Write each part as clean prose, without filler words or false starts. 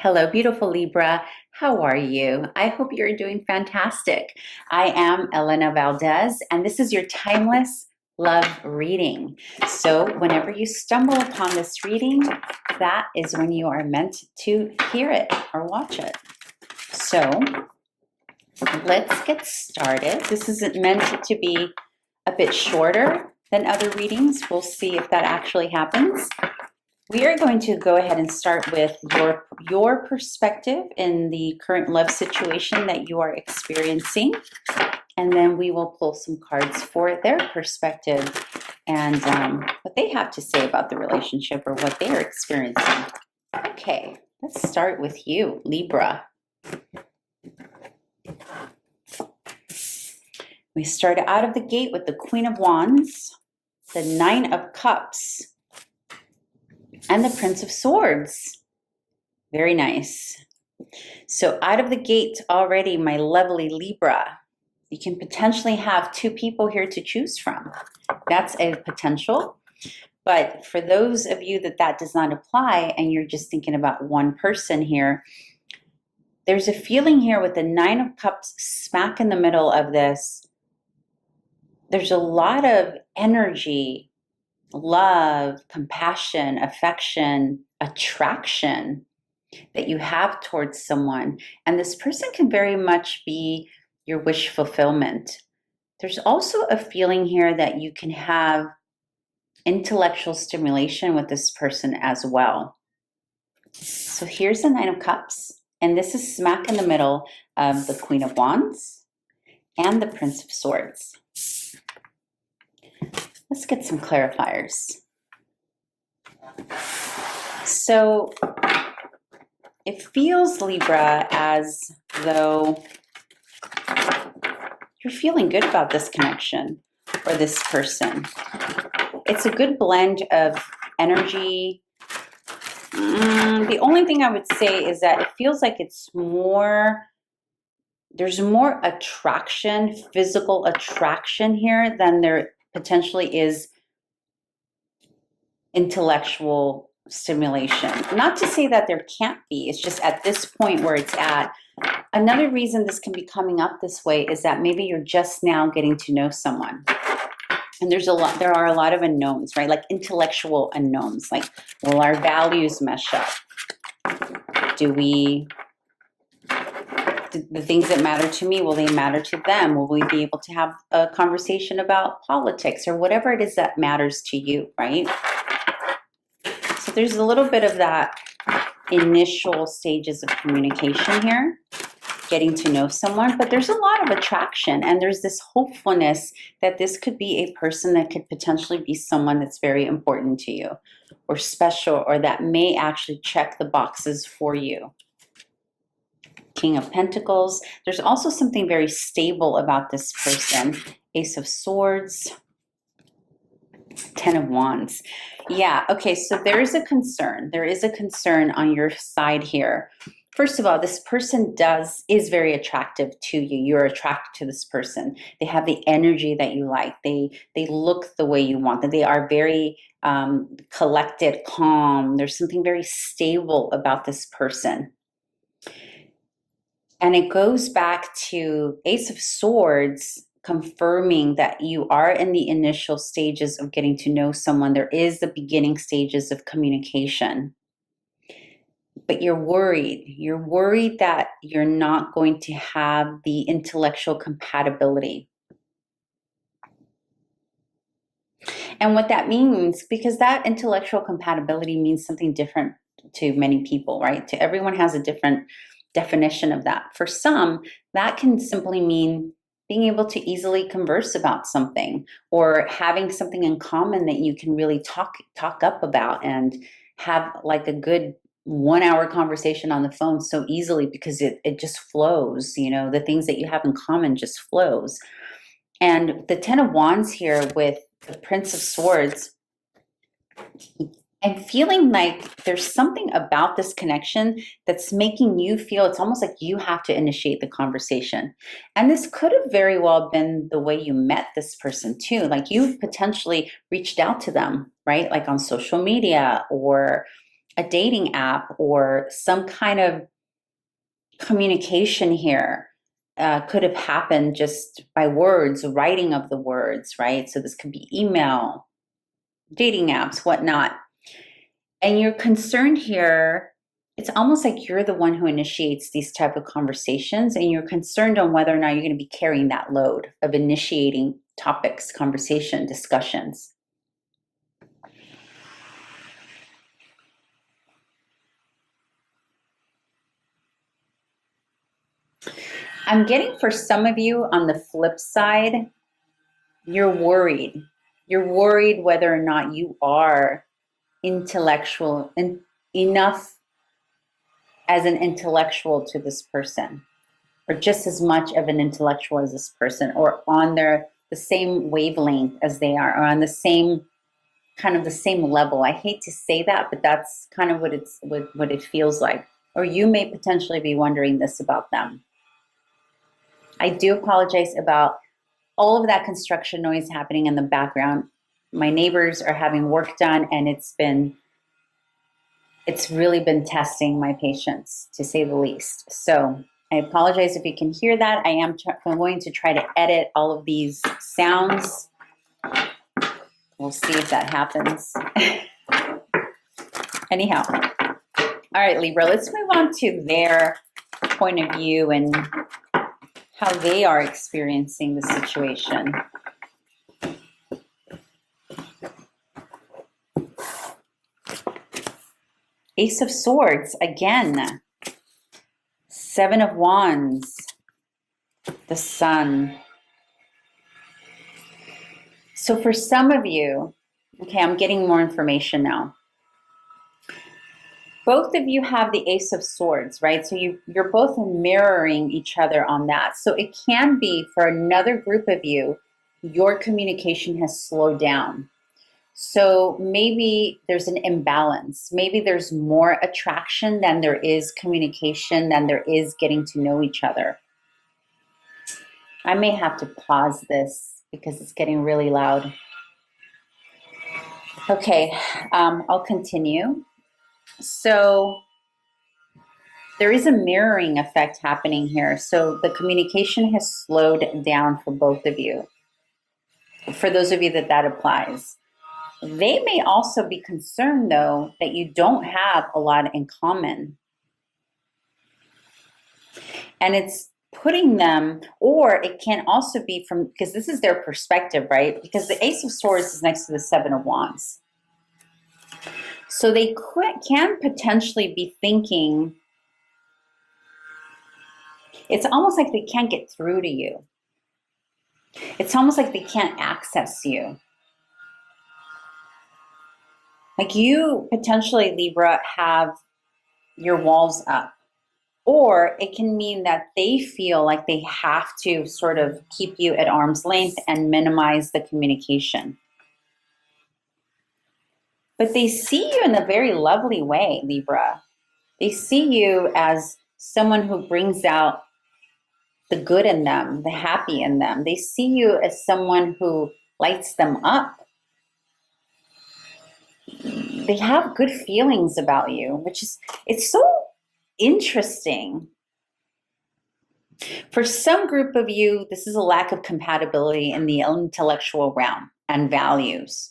Hello, beautiful Libra. How are you? I hope you're doing fantastic. I am Elena Valdez, and this is your timeless love reading. So, whenever you stumble upon this reading, that is when you are meant to hear it or watch it. So, let's get started. This isn't meant to be a bit shorter than other readings. We'll see if that actually happens. We are going to go ahead and start with your perspective in the current love situation that you are experiencing. And then we will pull some cards for their perspective and what they have to say about the relationship or what they are experiencing. Okay, let's start with you, Libra. We start out of the gate with the Queen of Wands, the Nine of Cups, and the Prince of Swords. Very nice. So out of the gate already, my lovely Libra, you can potentially have two people here to choose from. That's a potential. But for those of you that does not apply and you're just thinking about one person here, there's a feeling here with the Nine of Cups smack in the middle of this. There's a lot of energy, love, compassion, affection, attraction that you have towards someone. And this person can very much be your wish fulfillment. There's also a feeling here that you can have intellectual stimulation with this person as well. So here's the Nine of Cups, and this is smack in the middle of the Queen of Wands and the Prince of Swords. Let's get some clarifiers. So it feels, Libra, as though you're feeling good about this connection or this person. It's a good blend of energy. The only thing I would say is that it feels like it's more, there's more attraction, physical attraction here than there potentially is intellectual stimulation. Not to say that there can't be, it's just at this point where it's at. Another reason this can be coming up this way is that maybe you're just now getting to know someone. And there are a lot of unknowns, right? Like intellectual unknowns, like, will our values mesh up? The things that matter to me, will they matter to them? Will we be able to have a conversation about politics or whatever it is that matters to you, right? So there's a little bit of that initial stages of communication here, getting to know someone, but there's a lot of attraction and there's this hopefulness that this could be a person that could potentially be someone that's very important to you or special, or that may actually check the boxes for you. King of Pentacles. There's also something very stable about this person. Ace of Swords. Ten of Wands. Yeah, okay, so there is a concern. There is a concern on your side here. First of all, this person is very attractive to you. You're attracted to this person. They have the energy that you like. They look the way you want them. They are very collected, calm. There's something very stable about this person. And it goes back to Ace of Swords, confirming that you are in the initial stages of getting to know someone. There is the beginning stages of communication. But you're worried. You're worried that you're not going to have the intellectual compatibility. And what that means, because that intellectual compatibility means something different to many people, right? To everyone has a different definition of that. For some, that can simply mean being able to easily converse about something or having something in common that you can really talk up about and have like a good 1 hour conversation on the phone so easily because it just flows, you know, the things that you have in common just flows. And the Ten of Wands here with the Prince of Swords, I'm feeling like there's something about this connection that's making you feel it's almost like you have to initiate the conversation. And this could have very well been the way you met this person too. Like you've potentially reached out to them, right? Like on social media or a dating app or some kind of communication here could have happened just by words, writing of the words, right? So this could be email, dating apps, whatnot. And you're concerned here, it's almost like you're the one who initiates these type of conversations, and you're concerned on whether or not you're going to be carrying that load of initiating topics, conversation, discussions. I'm getting for some of you on the flip side, you're worried. You're worried whether or not you are intellectual and enough as an intellectual to this person, or just as much of an intellectual as this person, or on the same wavelength as they are, or on the same kind of the same level. I hate to say that, but that's kind of what it feels like. Or you may potentially be wondering this about them. I do apologize about all of that construction noise happening in the background. My neighbors are having work done, and it's really been testing my patience, to say the least. So I apologize if you can hear that. I'm going to try to edit all of these sounds. We'll see if that happens. Anyhow, all right, Libra, let's move on to their point of view and how they are experiencing the situation. Ace of Swords, again. Seven of Wands, the Sun. So for some of you, okay, I'm getting more information now. Both of you have the Ace of Swords, right? So you're both mirroring each other on that. So it can be for another group of you, your communication has slowed down. So maybe there's an imbalance. Maybe there's more attraction than there is communication, than there is getting to know each other. I may have to pause this because it's getting really loud. Okay, I'll continue. So there is a mirroring effect happening here. So the communication has slowed down for both of you. For those of you that applies. They may also be concerned, though, that you don't have a lot in common. And it's putting them, or it can also be from, because this is their perspective, right? Because the Ace of Swords is next to the Seven of Wands. So they can potentially be thinking, it's almost like they can't get through to you. It's almost like they can't access you. Like you potentially, Libra, have your walls up. Or it can mean that they feel like they have to sort of keep you at arm's length and minimize the communication. But they see you in a very lovely way, Libra. They see you as someone who brings out the good in them, the happy in them. They see you as someone who lights them up. They have good feelings about you, which is, it's so interesting. For some group of you, this is a lack of compatibility in the intellectual realm and values.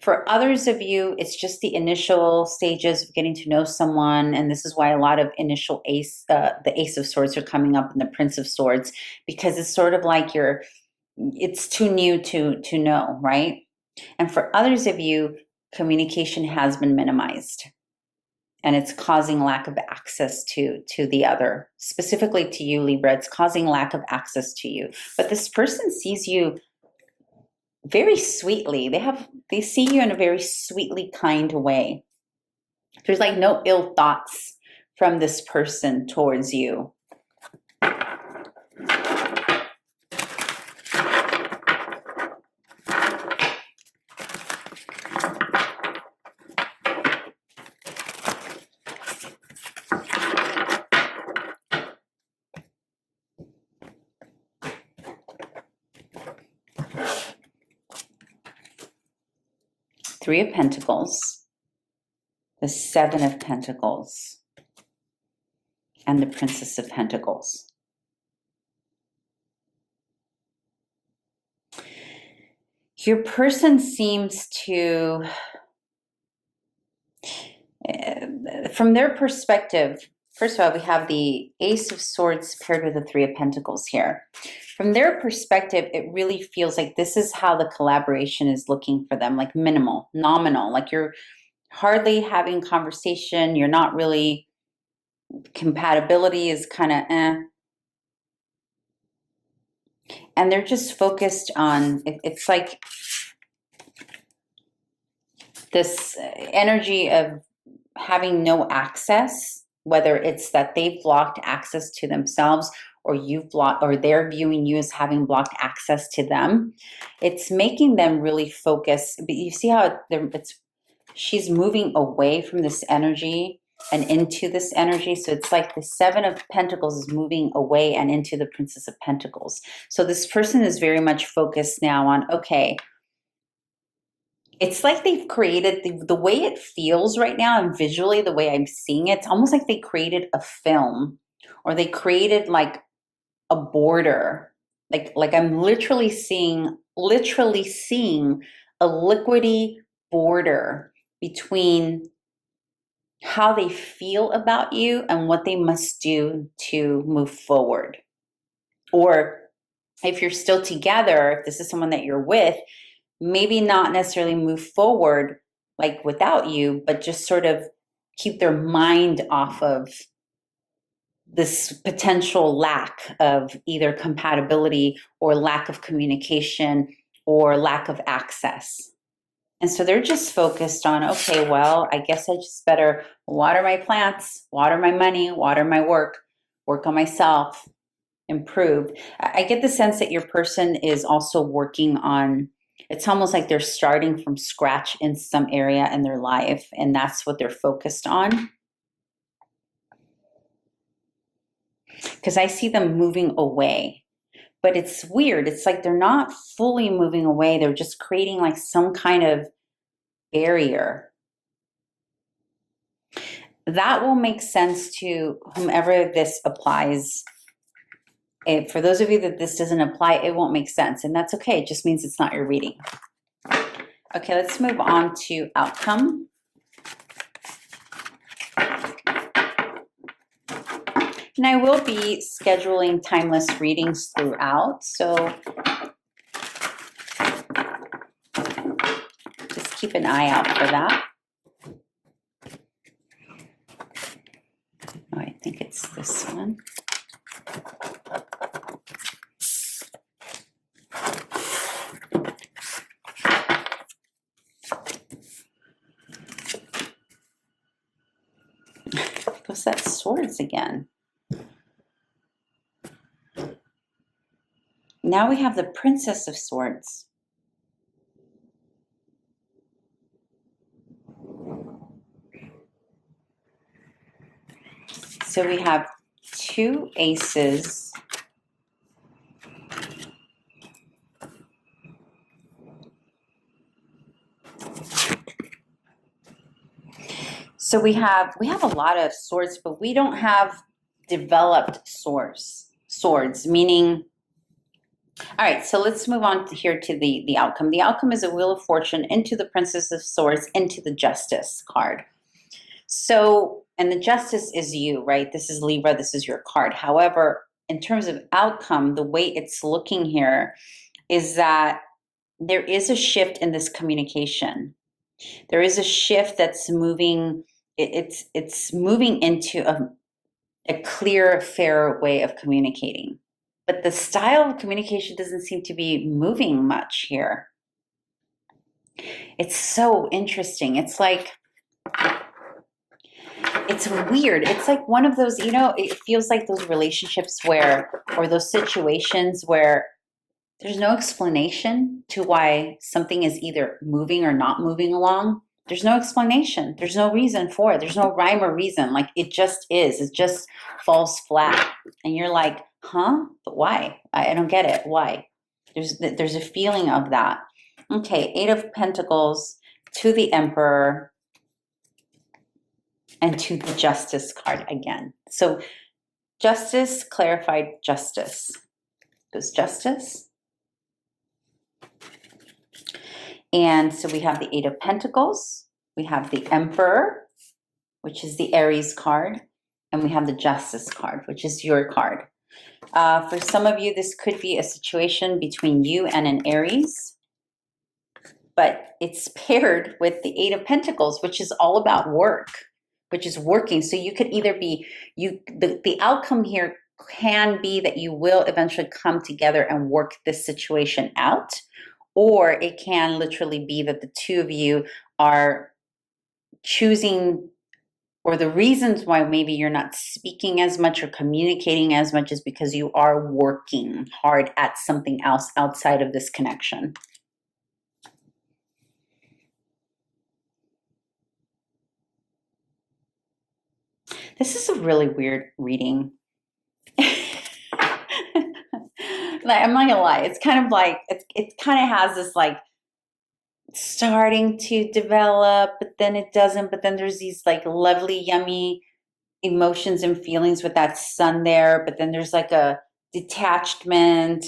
For others of you, it's just the initial stages of getting to know someone, and this is why a lot of initial the Ace of Swords are coming up and the Prince of Swords, because it's sort of like it's too new to know, right? And for others of you, communication has been minimized. And it's causing lack of access to the other. Specifically to you, Libra, it's causing lack of access to you. But this person sees you very sweetly. They see you in a very sweetly kind way. There's like no ill thoughts from this person towards you. Three of Pentacles. the Seven of Pentacles, and the Princess of Pentacles. Your person seems to, from their perspective, first of all, we have the Ace of Swords paired with the Three of Pentacles here. From their perspective, it really feels like this is how the collaboration is looking for them, like minimal, nominal, like you're hardly having conversation. You're not really, compatibility is kind of And they're just focused on, it's like this energy of having no access, whether it's that they've blocked access to themselves or you've blocked, or they're viewing you as having blocked access to them. It's making them really focus. But you see how she's moving away from this energy and into this energy. So it's like the Seven of Pentacles is moving away and into the Princess of Pentacles. So this person is very much focused now on, okay, it's like they've created, the way it feels right now and visually the way I'm seeing it, it's almost like they created a film, or they created like a border. Like I'm literally seeing a liquidy border between how they feel about you and what they must do to move forward. Or if you're still together, if this is someone that you're with, maybe not necessarily move forward like without you, but just sort of keep their mind off of this potential lack of either compatibility or lack of communication or lack of access. And so they're just focused on, okay, well, I guess I just better water my plants, water my money, water my work on myself, improve. I get the sense that your person is also working on, it's almost like they're starting from scratch in some area in their life, and that's what they're focused on. Because I see them moving away. But it's weird. It's like they're not fully moving away. They're just creating like some kind of barrier. That will make sense to whomever this applies. For those of you that this doesn't apply, it won't make sense. And that's okay. It just means it's not your reading. Okay, let's move on to outcome. And I will be scheduling timeless readings throughout, so just keep an eye out for that. Oh, I think it's this one. What's that? Swords again. Now we have the Princess of Swords. So we have two aces. So we have a lot of swords, but we don't have developed swords, meaning, all right, so let's move on here to the outcome. The outcome is a Wheel of Fortune into the Princess of Swords, into the Justice card. So, and the Justice is you, right? This is Libra, this is your card. However, in terms of outcome, the way it's looking here is that there is a shift in this communication. There is a shift that's moving, it's moving into a clear, fair way of communicating. But the style of communication doesn't seem to be moving much here. It's so interesting. It's like, it's weird. It's like one of those, you know, it feels like those relationships where, or those situations where there's no explanation to why something is either moving or not moving along. There's no explanation. There's no reason for it. There's no rhyme or reason. Like it just is. It just falls flat. And you're like, huh? But why? I don't get it. Why? There's a feeling of that. Okay, Eight of Pentacles to the Emperor. and to the Justice card again. So Justice, clarified justice. Goes Justice. And so we have the Eight of Pentacles. We have the Emperor, which is the Aries card. And we have the Justice card, which is your card. For some of you, this could be a situation between you and an Aries, but it's paired with the Eight of Pentacles, which is all about work, which is working. So you could either be, the outcome here can be that you will eventually come together and work this situation out, or it can literally be that the two of you are choosing, or the reasons why maybe you're not speaking as much or communicating as much is because you are working hard at something else outside of this connection. This is a really weird reading. Like, I'm not gonna lie, it's kind of like, it kind of has this like starting to develop, but then it doesn't, but then there's these like lovely, yummy emotions and feelings with that sun there, but then there's like a detachment,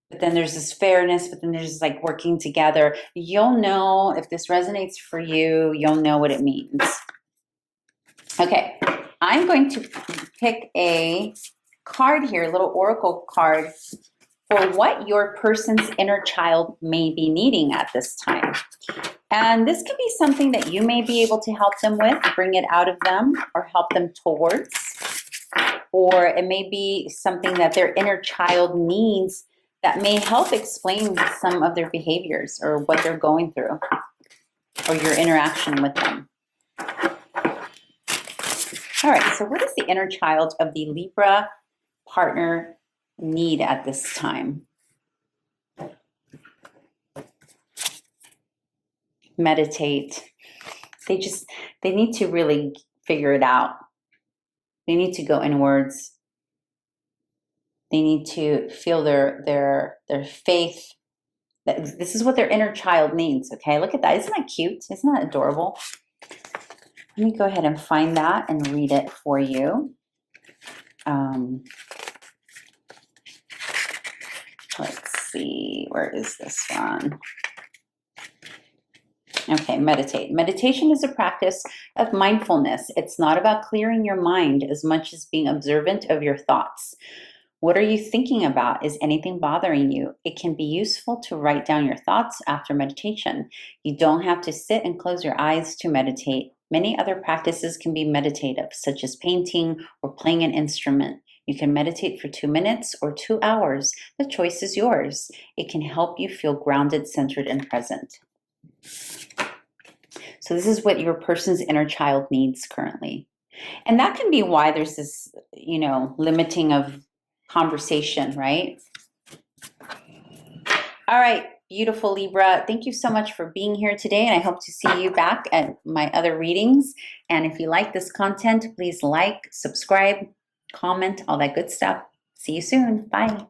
but then there's this fairness, but then there's like working together. You'll know if this resonates for you, you'll know what it means. Okay, I'm going to pick a card here, a little oracle card, for what your person's inner child may be needing at this time. And this could be something that you may be able to help them with, bring it out of them, or help them towards. Or it may be something that their inner child needs that may help explain some of their behaviors or what they're going through, or your interaction with them. All right, so what does the inner child of the Libra partner need at this time? Meditate. They need to really figure it out. They need to go inwards. They need to feel their faith. This is what their inner child needs, okay? Look at that. Isn't that cute? Isn't that adorable? Let me go ahead and find that and read it for you. Let's see, where is this one? Okay, meditate. Meditation is a practice of mindfulness. It's not about clearing your mind as much as being observant of your thoughts. What are you thinking about? Is anything bothering you? It can be useful to write down your thoughts after meditation. You don't have to sit and close your eyes to meditate. Many other practices can be meditative, such as painting or playing an instrument. You can meditate for 2 minutes or 2 hours. The choice is yours. It can help you feel grounded, centered, and present. So this is what your person's inner child needs currently. And that can be why there's this, limiting of conversation, right? All right, beautiful Libra. Thank you so much for being here today, and I hope to see you back at my other readings. And if you like this content, please like, subscribe, comment, all that good stuff. See you soon. Bye.